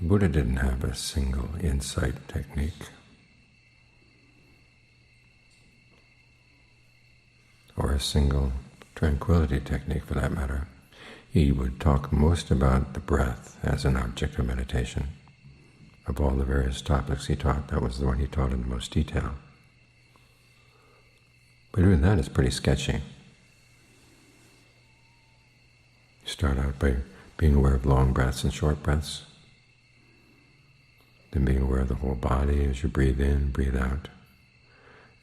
The Buddha didn't have a single insight technique, or a single tranquility technique for that matter. He would talk most about the breath as an object of meditation. Of all the various topics he taught, that was the one he taught in the most detail. But even that is pretty sketchy. You start out by being aware of long breaths and short breaths, then being aware of the whole body as you breathe in, breathe out,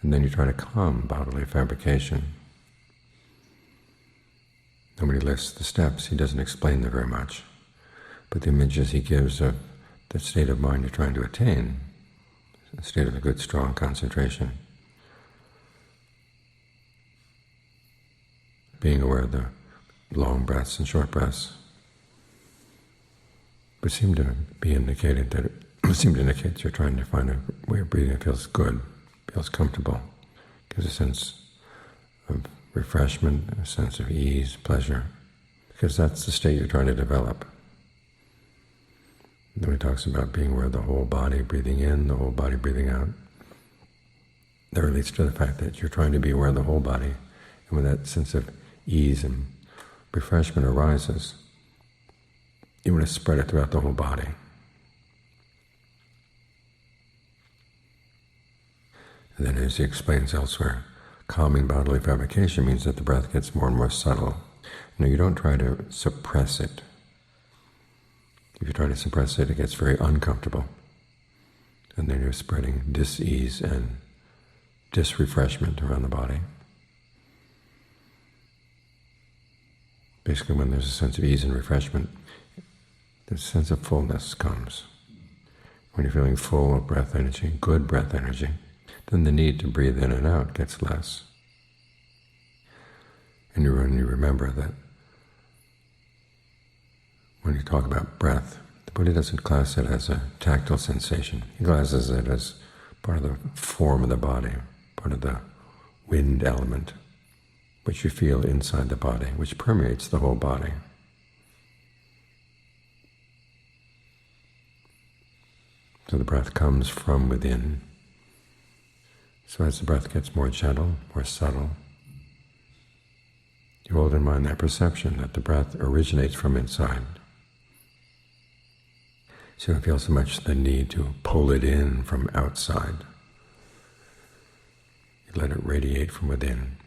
and then you try to calm bodily fabrication. Nobody lists the steps, he doesn't explain them very much, but the images he gives of the state of mind you're trying to attain, a state of a good, strong concentration, being aware of the long breaths and short breaths, would seem to be indicated that you're trying to find a way of breathing that feels good, feels comfortable, gives a sense of refreshment, a sense of ease, pleasure, because that's the state you're trying to develop. And then he talks about being aware of the whole body breathing in, the whole body breathing out. That relates to the fact that you're trying to be aware of the whole body, and when that sense of ease and refreshment arises, you want to spread it throughout the whole body. And then, as he explains elsewhere, calming bodily fabrication means that the breath gets more and more subtle. You don't try to suppress it. If you try to suppress it, it gets very uncomfortable. And then you're spreading dis-ease and disrefreshment around the body. Basically, when there's a sense of ease and refreshment, the sense of fullness comes. When you're feeling full of breath energy, good breath energy, then the need to breathe in and out gets less. And you remember that when you talk about breath, the Buddha doesn't class it as a tactile sensation. He classes it as part of the form of the body, part of the wind element, which you feel inside the body, which permeates the whole body. So the breath comes from within. So as the breath gets more gentle, more subtle, you hold in mind that perception that the breath originates from inside. So you don't feel so much the need to pull it in from outside. You let it radiate from within.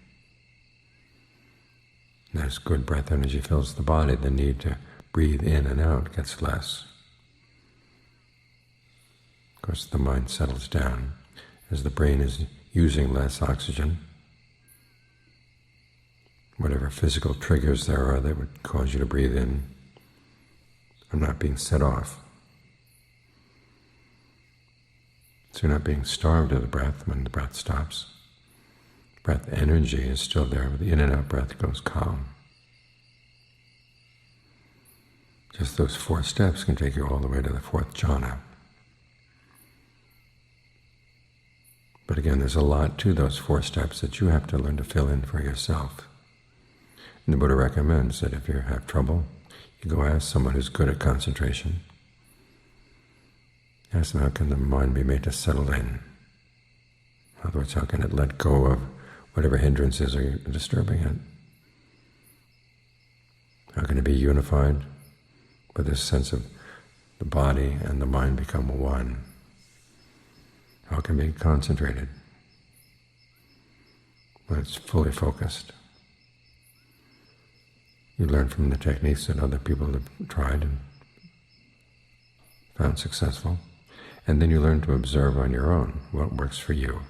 And as good breath energy fills the body, the need to breathe in and out gets less. Of course, the mind settles down as the brain is using less oxygen. Whatever physical triggers there are that would cause you to breathe in are not being set off. So you're not being starved of the breath when the breath stops. Breath energy is still there, but the in and out breath goes calm. Just those 4 steps can take you all the way to the 4th jhana. But again, there's a lot to those 4 steps that you have to learn to fill in for yourself. And the Buddha recommends that if you have trouble, you go ask someone who's good at concentration. Ask them, how can the mind be made to settle in? In other words, how can it let go of whatever hindrances are disturbing it? How can it be unified with this sense of the body and the mind become one? How can it be concentrated when it's fully focused? You learn from the techniques that other people have tried and found successful, and then you learn to observe on your own what works for you.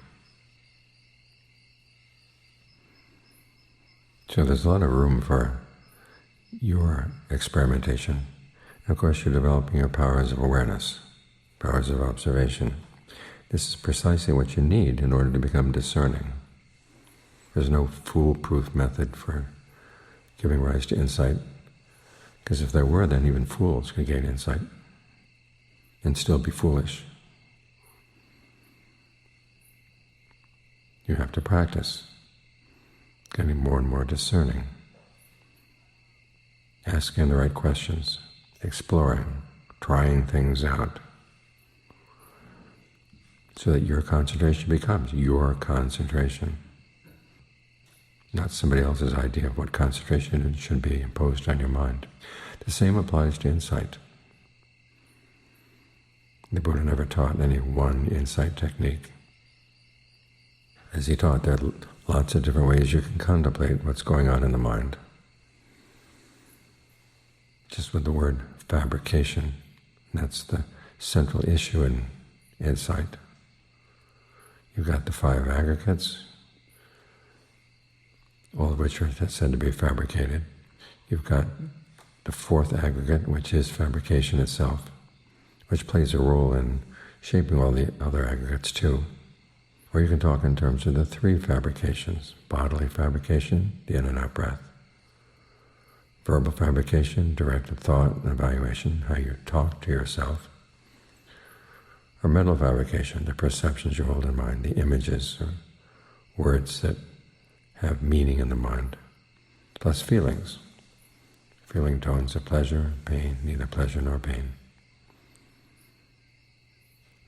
So there's a lot of room for your experimentation. And of course, you're developing your powers of awareness, powers of observation. This is precisely what you need in order to become discerning. There's no foolproof method for giving rise to insight, because if there were, then even fools could gain insight and still be foolish. You have to practice getting more and more discerning, asking the right questions, exploring, trying things out, so that your concentration becomes your concentration, not somebody else's idea of what concentration should be imposed on your mind. The same applies to insight. The Buddha never taught any one insight technique. As he taught, there are lots of different ways you can contemplate what's going on in the mind. Just with the word fabrication, that's the central issue in insight. You've got the 5 aggregates, all of which are said to be fabricated. You've got the 4th aggregate, which is fabrication itself, which plays a role in shaping all the other aggregates too. Or you can talk in terms of the 3 fabrications: bodily fabrication, the in and out breath; verbal fabrication, directed thought and evaluation, how you talk to yourself; or mental fabrication, the perceptions you hold in mind, the images or words that have meaning in the mind, plus feelings, feeling tones of pleasure, pain, neither pleasure nor pain.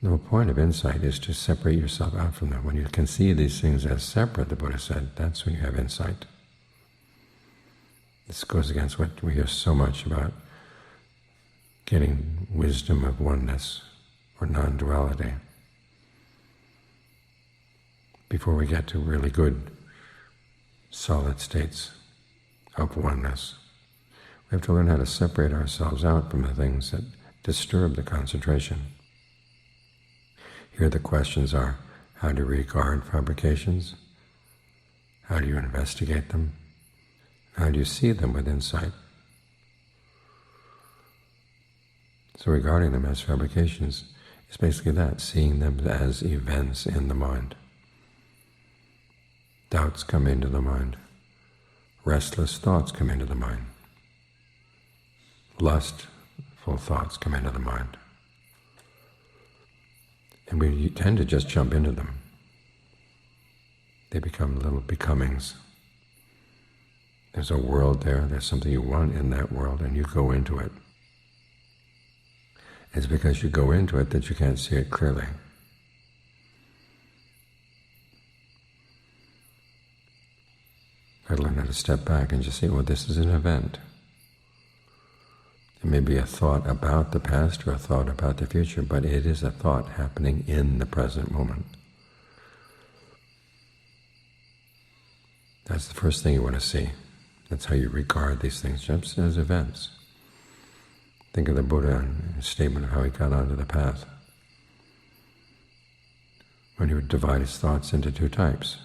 The whole point of insight is to separate yourself out from them. When you can see these things as separate, the Buddha said, that's when you have insight. This goes against what we hear so much about getting wisdom of oneness or non-duality. Before we get to really good, solid states of oneness, we have to learn how to separate ourselves out from the things that disturb the concentration. Here the questions are, how do you regard fabrications? How do you investigate them? How do you see them with insight? So regarding them as fabrications is basically that, seeing them as events in the mind. Doubts come into the mind. Restless thoughts come into the mind. Lustful thoughts come into the mind. And we tend to just jump into them. They become little becomings. There's a world there, there's something you want in that world, and you go into it. It's because you go into it that you can't see it clearly. I learn how to step back and just say, well, this is an event. It may be a thought about the past or a thought about the future, but it is a thought happening in the present moment. That's the first thing you want to see. That's how you regard these things, just as events. Think of the Buddha and his statement of how he got onto the path. When he would divide his thoughts into 2 types.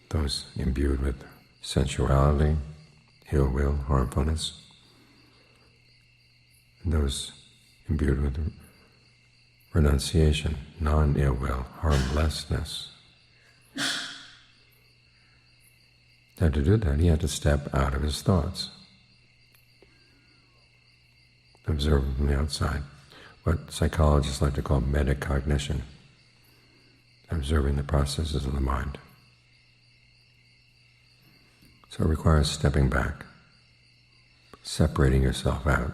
Those imbued with sensuality, ill will, harmfulness, and those imbued with renunciation, non-ill will, harmlessness. Now to do that, he had to step out of his thoughts. Observe them from the outside. What psychologists like to call metacognition. Observing the processes of the mind. So it requires stepping back, separating yourself out.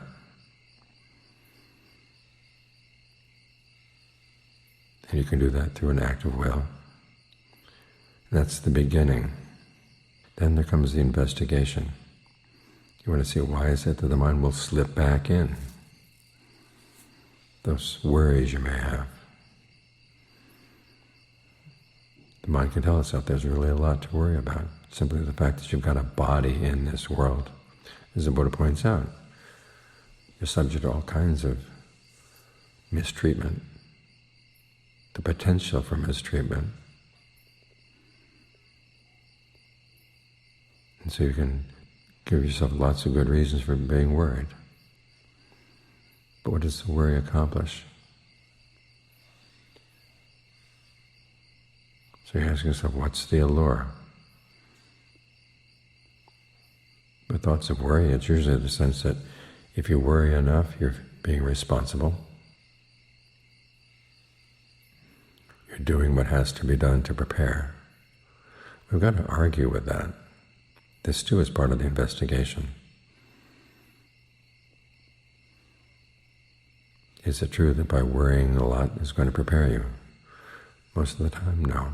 And you can do that through an act of will. That's the beginning. Then there comes the investigation. You want to see, why is it that the mind will slip back in? Those worries you may have. The mind can tell itself there's really a lot to worry about. Simply the fact that you've got a body in this world. As the Buddha points out, you're subject to all kinds of mistreatment, the potential for mistreatment. And so you can give yourself lots of good reasons for being worried. But what does the worry accomplish? So you're asking yourself, what's the allure? With thoughts of worry, it's usually the sense that if you worry enough, you're being responsible. You're doing what has to be done to prepare. We've got to argue with that. This too is part of the investigation. Is it true that by worrying a lot is going to prepare you? Most of the time, no.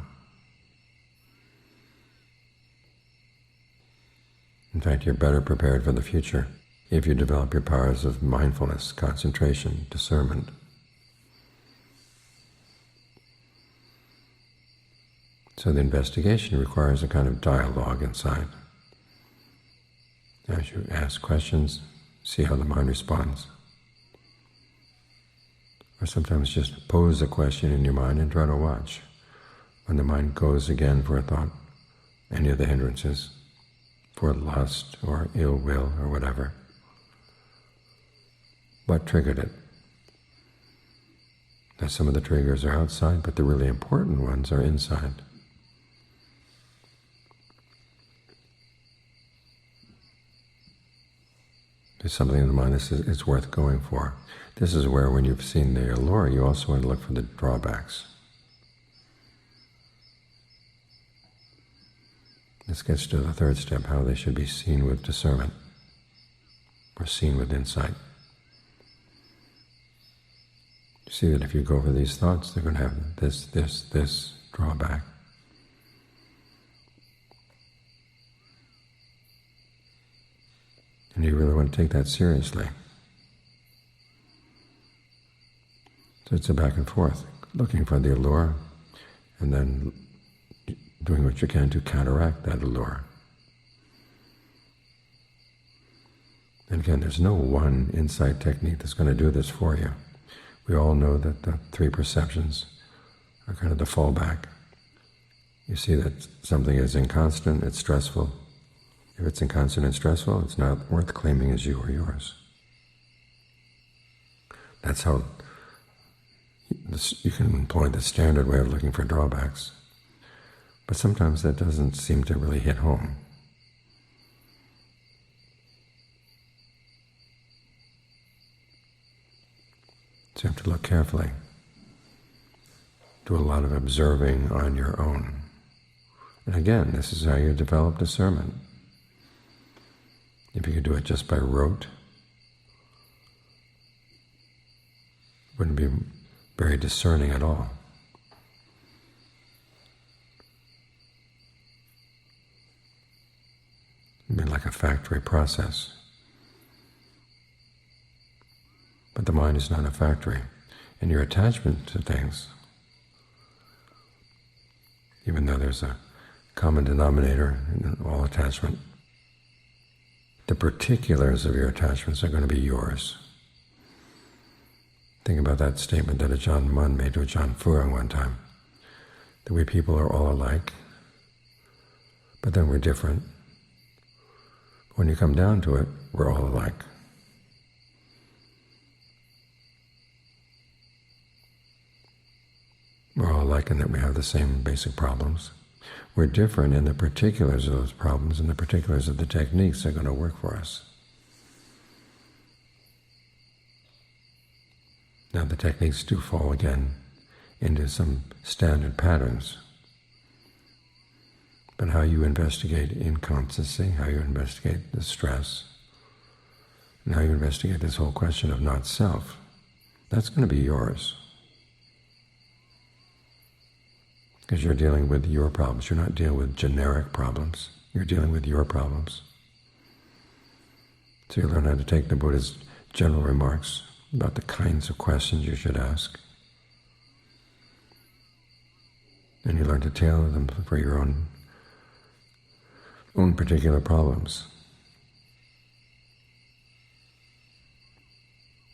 In fact, you're better prepared for the future if you develop your powers of mindfulness, concentration, discernment. So the investigation requires a kind of dialogue inside. As you ask questions, see how the mind responds. Or sometimes just pose a question in your mind and try to watch. When the mind goes again for a thought, any of the hindrances, for lust or ill will or whatever, what triggered it? Now some of the triggers are outside, but the really important ones are inside. There's something in the mind that it's worth going for. This is where, when you've seen the allure, you also want to look for the drawbacks. This gets to the third step, how they should be seen with discernment, or seen with insight. You see that if you go for these thoughts, they're going to have this drawback. And you really want to take that seriously. So it's a back and forth, looking for the allure, and then doing what you can to counteract that allure. And again, there's no one insight technique that's going to do this for you. We all know that the three perceptions are kind of the fallback. You see that something is inconstant, it's stressful. If it's inconstant and stressful, it's not worth claiming as you or yours. That's how you can employ the standard way of looking for drawbacks. But sometimes that doesn't seem to really hit home. So you have to look carefully. Do a lot of observing on your own. And again, this is how you develop discernment. If you could do it just by rote, it wouldn't be very discerning at all. It'd be like a factory process. But the mind is not a factory, and your attachment to things, even though there's a common denominator in all attachment, the particulars of your attachments are going to be yours. Think about that statement that Ajahn Mun made to Ajahn Fuang one time, that we people are all alike, but then we're different. When you come down to it, we're all alike. We're all alike in that we have the same basic problems. We're different in the particulars of those problems, and the particulars of the techniques that are going to work for us. Now the techniques do fall again into some standard patterns. But how you investigate inconstancy, how you investigate the stress, and how you investigate this whole question of not self, that's going to be yours. Because you're dealing with your problems. You're not dealing with generic problems. You're dealing with your problems. So you learn how to take the Buddha's general remarks about the kinds of questions you should ask. And you learn to tailor them for your own particular problems.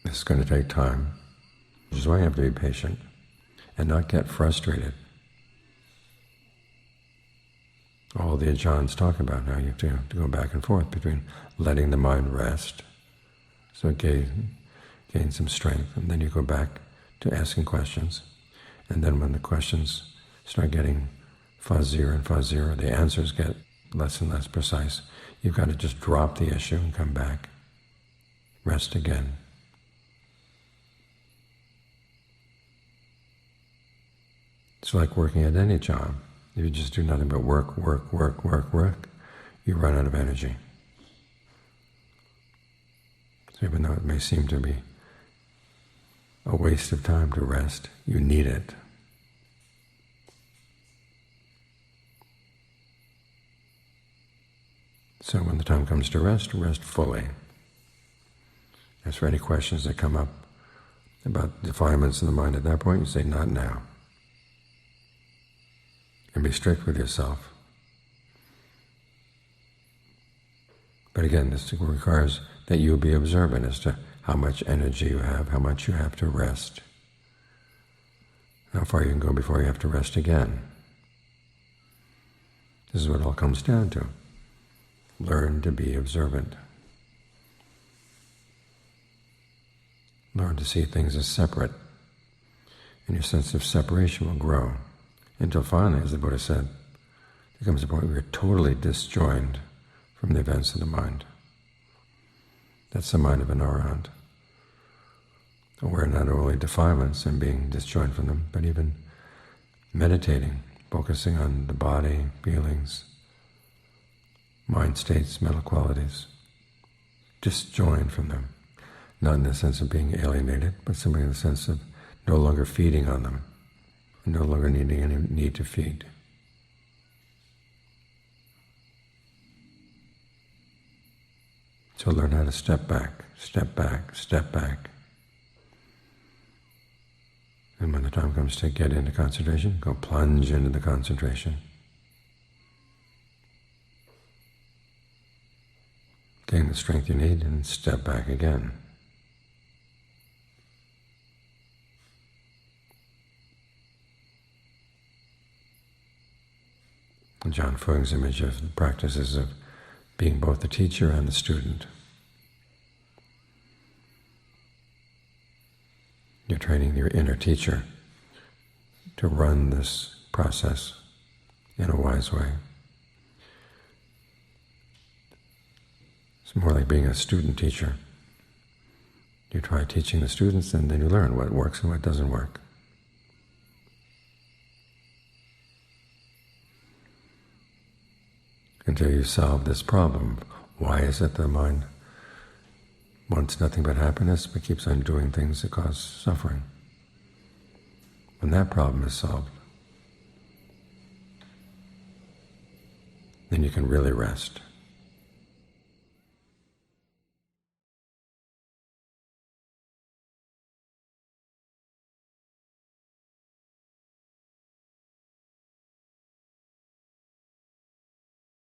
This is going to take time, which is why you have to be patient and not get frustrated. All the Ajahns talk about how you have to go back and forth between letting the mind rest, so it gains some strength, and then you go back to asking questions. And then when the questions start getting fuzzier and fuzzier, the answers get less and less precise, you've got to just drop the issue and come back, rest again. It's like working at any job. If you just do nothing but work, you run out of energy. So even though it may seem to be a waste of time to rest. You need it. So when the time comes to rest, rest fully. As for any questions that come up about defilements in the mind at that point, you say, not now. And be strict with yourself. But again, this requires that you be observant as to how much energy you have, how much you have to rest, how far you can go before you have to rest again. This is what it all comes down to. Learn to be observant. Learn to see things as separate, and your sense of separation will grow until finally, as the Buddha said, there comes a point where you're totally disjoined from the events of the mind. That's the mind of an arahant, aware not only defilements and being disjoined from them, but even meditating, focusing on the body, feelings, mind states, mental qualities, disjoined from them. Not in the sense of being alienated, but simply in the sense of no longer feeding on them, and no longer needing any need to feed. So learn how to step back, step back, step back. And when the time comes to get into concentration, go plunge into the concentration. Gain the strength you need and step back again. John Fung's image of the practices of being both the teacher and the student. You're training your inner teacher to run this process in a wise way. It's more like being a student teacher. You try teaching the students, and then you learn what works and what doesn't work. Until you solve this problem. Why is it the mind wants nothing but happiness, but keeps on doing things that cause suffering? When that problem is solved, then you can really rest.